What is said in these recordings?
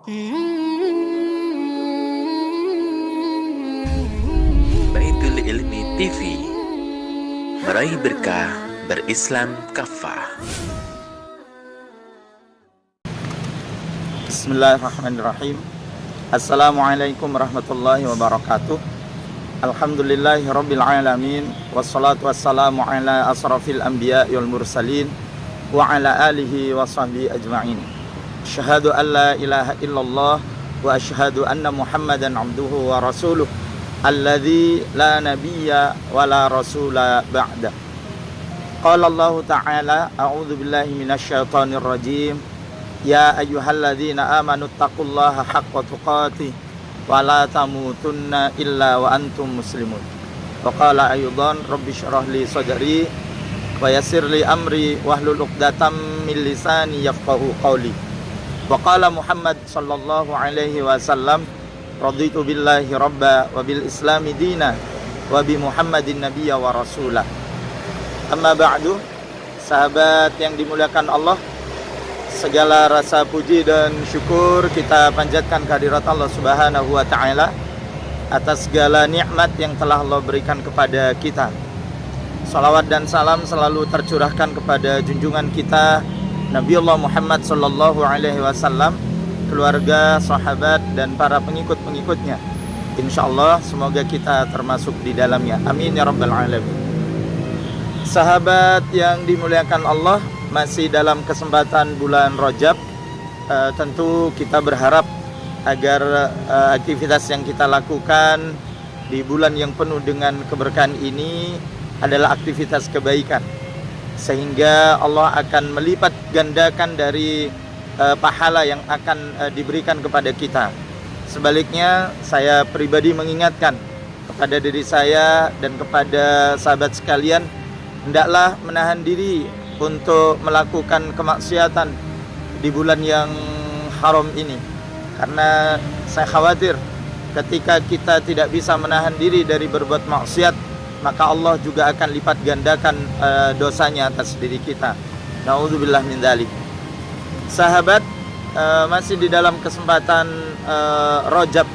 Baitul Ilmi TV, meraih berkah berislam kafah. Bismillahirrahmanirrahim. Assalamualaikum warahmatullahi wabarakatuh. Alhamdulillahi rabbil alamin. Wassalatu wassalamu ala asrafil anbiya wal mursalin wa ala alihi wa sahbihi ajma'in. Asyhadu an la ilaha illallah wa asyhadu anna Muhammadan abduhu wa rasuluh alladzi la nabiyya wa la rasula ba'da. Qala Allah ta'ala, a'udzu billahi minasyaitonir rajim. Ya ayyuhalladzina amanu taqullaha haqqa tuqatih wa la tamutunna illa wa antum muslimun. Wa qala aydan rabbi shrah li sadri wa yassir li amri wahlul 'uqdatam min lisani yafqahu qawli. Wa qala Muhammad sallallahu alaihi wasallam, raditu billahi rabba wa bil islami dina wa bi Muhammadin nabiyya wa rasula. Amma ba'du, sahabat yang dimuliakan Allah, segala rasa puji dan syukur kita panjatkan kehadirat Allah Subhanahu wa taala atas segala nikmat yang telah Allah berikan kepada kita. Salawat dan salam selalu tercurahkan kepada junjungan kita Nabiullah Muhammad sallallahu alaihi wasallam, keluarga, sahabat dan para pengikut-pengikutnya. Insyaallah semoga kita termasuk di dalamnya. Amin ya rabbal alamin. Sahabat yang dimuliakan Allah, masih dalam kesempatan bulan Rajab, tentu kita berharap agar aktivitas yang kita lakukan di bulan yang penuh dengan keberkahan ini adalah aktivitas kebaikan, sehingga Allah akan melipat gandakan dari pahala yang akan diberikan kepada kita. Sebaliknya, saya pribadi mengingatkan kepada diri saya dan kepada sahabat sekalian, hendaklah menahan diri untuk melakukan kemaksiatan di bulan yang haram ini, karena saya khawatir ketika kita tidak bisa menahan diri dari berbuat maksiat, maka Allah juga akan lipat gandakan dosanya atas diri kita. Na'udzubillah min dzalik. Sahabat, masih di dalam kesempatan Rajab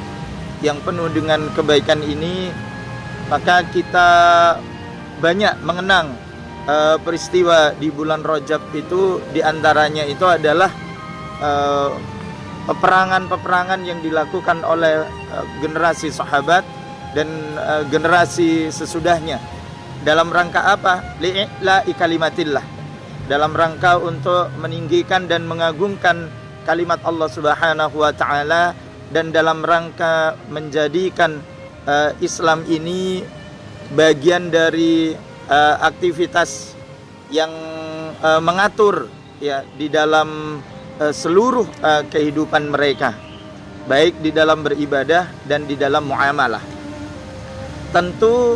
yang penuh dengan kebaikan ini, maka kita banyak mengenang peristiwa di bulan Rajab itu. Diantaranya itu adalah peperangan-peperangan yang dilakukan oleh generasi sahabat dan generasi sesudahnya. Dalam rangka apa? Li'i'la'i kalimatillah, dalam rangka untuk meninggikan dan mengagungkan kalimat Allah Subhanahu wa taala, dan dalam rangka menjadikan Islam ini bagian dari aktivitas yang mengatur ya di dalam seluruh kehidupan mereka, baik di dalam beribadah dan di dalam muamalah. Tentu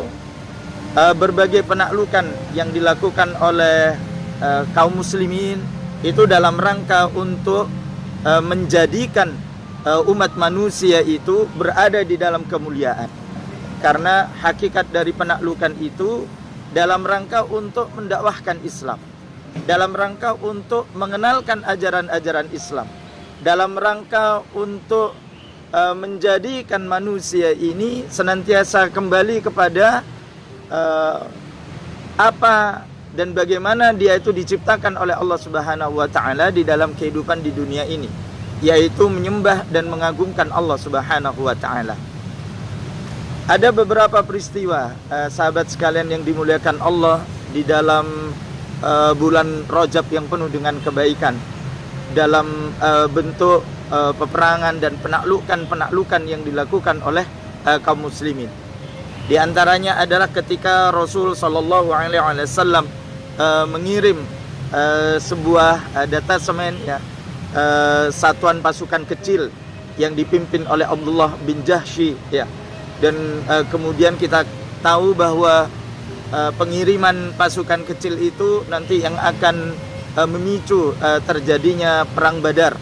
berbagai penaklukan yang dilakukan oleh kaum muslimin itu dalam rangka untuk menjadikan umat manusia itu berada di dalam kemuliaan. Karena hakikat dari penaklukan itu dalam rangka untuk mendakwahkan Islam, dalam rangka untuk mengenalkan ajaran-ajaran Islam, dalam rangka untuk menjadikan manusia ini senantiasa kembali kepada apa dan bagaimana dia itu diciptakan oleh Allah Subhanahu wa taala di dalam kehidupan di dunia ini, yaitu menyembah dan mengagungkan Allah Subhanahu wa taala. Ada beberapa peristiwa sahabat sekalian yang dimuliakan Allah di dalam bulan Rajab yang penuh dengan kebaikan, dalam bentuk peperangan dan penaklukan yang dilakukan oleh kaum muslimin. Di antaranya adalah ketika Rasul sallallahu alaihi wasallam mengirim sebuah detasemen ya, satuan pasukan kecil yang dipimpin oleh Abdullah bin Jahsy ya. Dan kemudian kita tahu bahwa pengiriman pasukan kecil itu nanti yang akan memicu terjadinya perang Badar,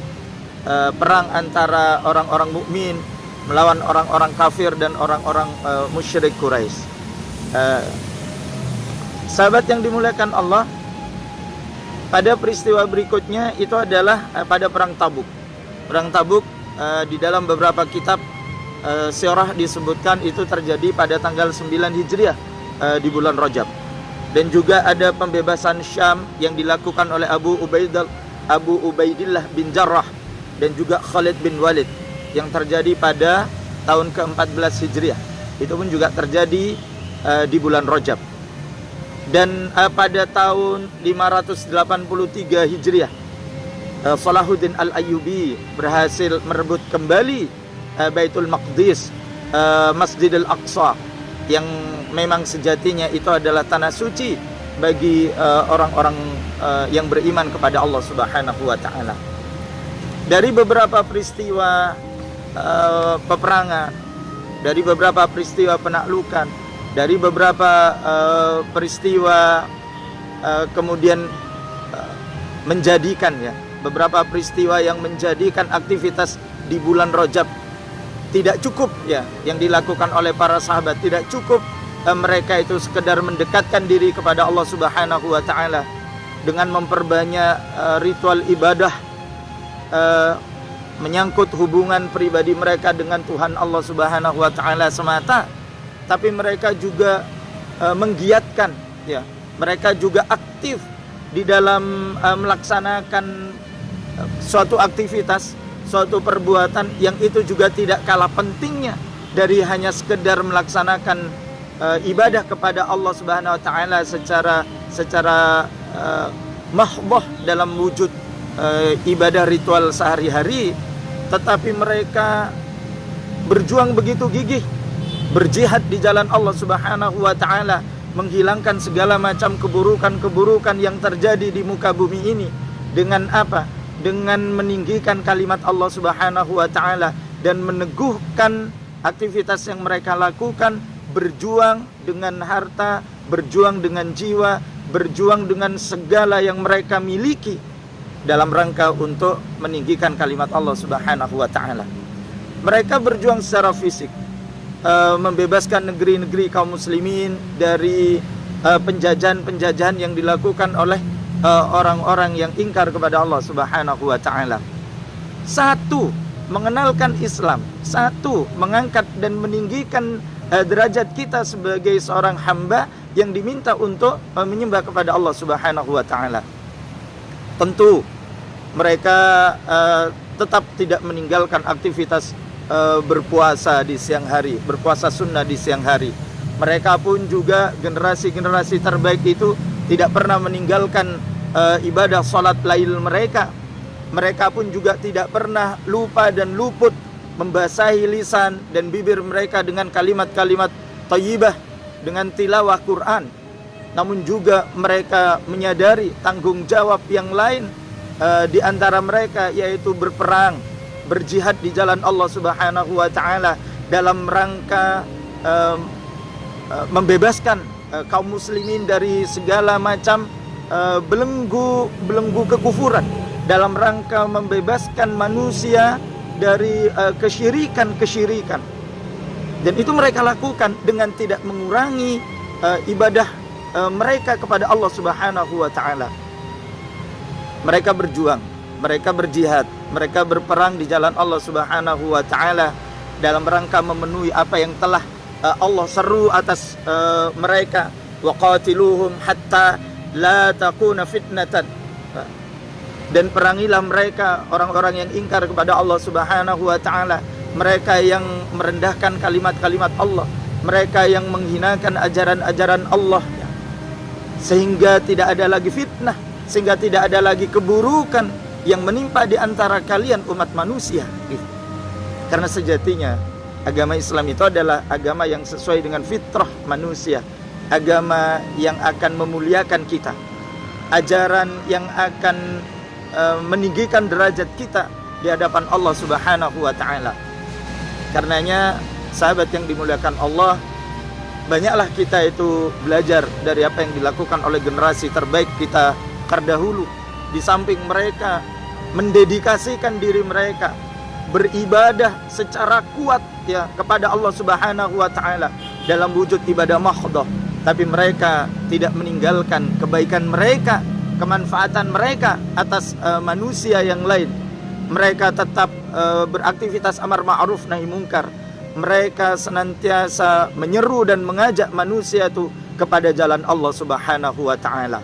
perang antara orang-orang mukmin melawan orang-orang kafir dan orang-orang musyrik Quraisy. Sahabat yang dimuliakan Allah, pada peristiwa berikutnya itu adalah pada perang Tabuk. Perang Tabuk di dalam beberapa kitab sirah disebutkan itu terjadi pada tanggal 9 Hijriah di bulan Rajab. Dan juga ada pembebasan Syam yang dilakukan oleh Abu Ubaidillah bin Jarrah dan juga Khalid bin Walid yang terjadi pada tahun ke-14 Hijriah. Itu pun juga terjadi di bulan Rajab. Dan pada tahun 583 Hijriah, Salahuddin Al-Ayyubi berhasil merebut kembali Baitul Maqdis, Masjidil Aqsa, yang memang sejatinya itu adalah tanah suci bagi orang-orang yang beriman kepada Allah Subhanahu wa taala. Dari beberapa peristiwa peperangan, dari beberapa peristiwa penaklukan, dari beberapa peristiwa kemudian menjadikan beberapa peristiwa yang menjadikan aktivitas di bulan Rajab tidak cukup yang dilakukan oleh para sahabat, tidak cukup mereka itu sekedar mendekatkan diri kepada Allah Subhanahu wa taala dengan memperbanyak ritual ibadah menyangkut hubungan pribadi mereka dengan Tuhan Allah Subhanahu wa taala semata, tapi mereka juga menggiatkan mereka juga aktif di dalam melaksanakan suatu aktivitas, suatu perbuatan yang itu juga tidak kalah pentingnya dari hanya sekedar melaksanakan ibadah kepada Allah Subhanahu wa taala secara mahdhah dalam wujud ibadah ritual sehari-hari, tetapi mereka berjuang begitu gigih, berjihad di jalan Allah Subhanahu wa taala, menghilangkan segala macam keburukan-keburukan yang terjadi di muka bumi ini. Dengan apa? Dengan meninggikan kalimat Allah Subhanahu wa taala dan meneguhkan aktivitas yang mereka lakukan, berjuang dengan harta, berjuang dengan jiwa, berjuang dengan segala yang mereka miliki dalam rangka untuk meninggikan kalimat Allah Subhanahu wa taala. Mereka berjuang secara fisik, membebaskan negeri-negeri kaum muslimin dari penjajahan-penjajahan yang dilakukan oleh orang-orang yang ingkar kepada Allah Subhanahu wa taala. Satu, mengenalkan Islam. Satu, mengangkat dan meninggikan derajat kita sebagai seorang hamba yang diminta untuk menyembah kepada Allah Subhanahu wa taala. Tentu mereka tetap tidak meninggalkan aktivitas berpuasa di siang hari, berpuasa sunnah di siang hari. Mereka pun juga generasi-generasi terbaik itu tidak pernah meninggalkan ibadah salat lail mereka. Mereka pun juga tidak pernah lupa dan luput membasahi lisan dan bibir mereka dengan kalimat-kalimat thayyibah, dengan tilawah Quran. Namun juga mereka menyadari tanggung jawab yang lain di antara mereka, yaitu berperang, berjihad di jalan Allah Subhanahu wa taala dalam rangka membebaskan kaum muslimin dari segala macam belenggu kekufuran, dalam rangka membebaskan manusia dari kesyirikan. Dan itu mereka lakukan dengan tidak mengurangi ibadah mereka kepada Allah Subhanahu wa taala. Mereka berjuang, mereka berjihad, mereka berperang di jalan Allah Subhanahu wa taala dalam rangka memenuhi apa yang telah Allah seru atas mereka. Waqatiluhum hatta la takuna fitnatan. Dan perangilah mereka, orang-orang yang ingkar kepada Allah Subhanahu wa taala, mereka yang merendahkan kalimat-kalimat Allah, mereka yang menghinakan ajaran-ajaran Allah, sehingga tidak ada lagi fitnah, sehingga tidak ada lagi keburukan yang menimpa di antara kalian umat manusia. Karena sejatinya agama Islam itu adalah agama yang sesuai dengan fitrah manusia, agama yang akan memuliakan kita, ajaran yang akan meninggikan derajat kita di hadapan Allah Subhanahu wa taala. Karenanya sahabat yang dimuliakan Allah, banyaklah kita itu belajar dari apa yang dilakukan oleh generasi terbaik kita terdahulu. Di samping mereka mendedikasikan diri mereka beribadah secara kuat kepada Allah Subhanahu wa taala dalam wujud ibadah mahdhah, tapi mereka tidak meninggalkan kebaikan mereka, kemanfaatan mereka atas manusia yang lain. mereka tetap beraktivitas amar ma'ruf nahi mungkar, mereka senantiasa menyeru dan mengajak manusia itu kepada jalan Allah Subhanahu wa taala.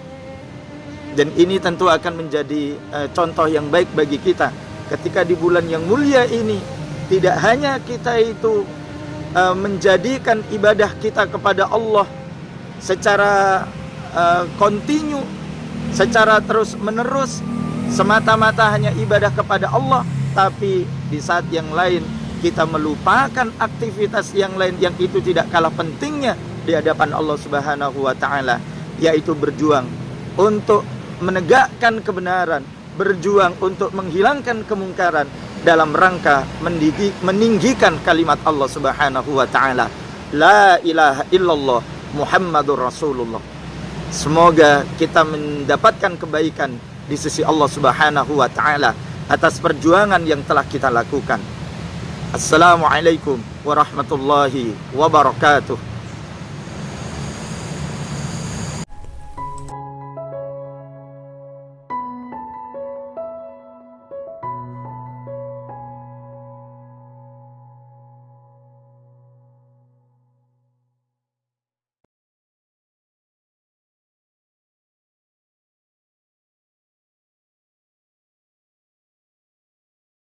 Dan ini tentu akan menjadi contoh yang baik bagi kita ketika di bulan yang mulia ini tidak hanya kita itu menjadikan ibadah kita kepada Allah secara kontinu, secara terus menerus, semata-mata hanya ibadah kepada Allah, tapi di saat yang lain kita melupakan aktivitas yang lain yang itu tidak kalah pentingnya di hadapan Allah Subhanahu wa taala, yaitu berjuang untuk menegakkan kebenaran, berjuang untuk menghilangkan kemungkaran dalam rangka meninggikan kalimat Allah Subhanahu wa taala, la ilaha illallah Muhammadur Rasulullah. Semoga kita mendapatkan kebaikan di sisi Allah Subhanahu wa taala atas perjuangan yang telah kita lakukan. Assalamualaikum warahmatullahi wabarakatuh.